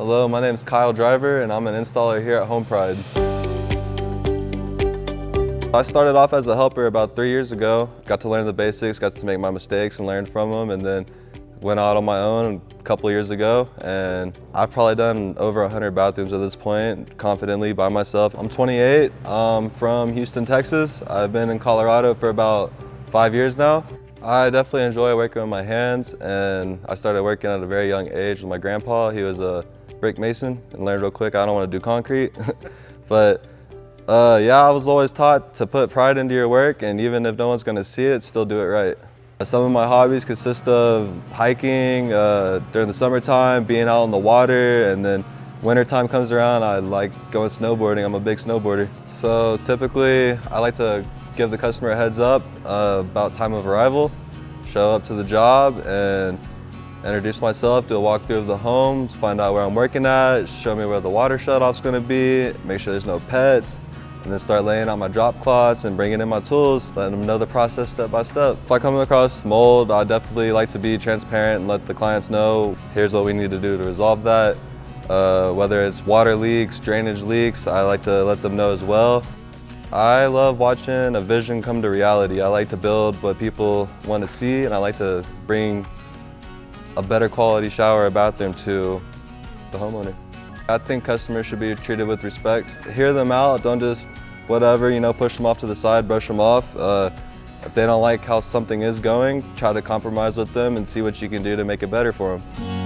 Hello, my name is Kyle Driver and I'm an installer here at HomePride. I started off as a helper about 3 years ago. Got to learn the basics, got to make my mistakes and learn from them, and then went out on my own a couple of years ago, and I've probably done over 100 bathrooms at this point, confidently by myself. I'm 28, I'm from Houston, Texas. I've been in Colorado for about 5 years now. I definitely enjoy working with my hands, and I started working at a very young age with my grandpa. He was a brick mason and learned real quick I don't want to do concrete. But yeah, I was always taught to put pride into your work, and even if no one's going to see it, still do it right. Some of my hobbies consist of hiking during the summertime, being out on the water, and then wintertime comes around, I like going snowboarding. I'm a big snowboarder. So typically, I like to give the customer a heads up about time of arrival, show up to the job and introduce myself, do a walkthrough of the home, find out where I'm working at, show me where the water shutoff's going to be, make sure there's no pets, and then start laying out my drop cloths and bringing in my tools, letting them know the process step by step. If I come across mold, I definitely like to be transparent and let the clients know, here's what we need to do to resolve that. Whether it's water leaks, drainage leaks, I like to let them know as well. I love watching a vision come to reality. I like to build what people want to see, and I like to bring a better quality shower or bathroom to the homeowner. I think customers should be treated with respect. Hear them out, don't just whatever, push them off to the side, brush them off. If they don't like how something is going, try to compromise with them and see what you can do to make it better for them.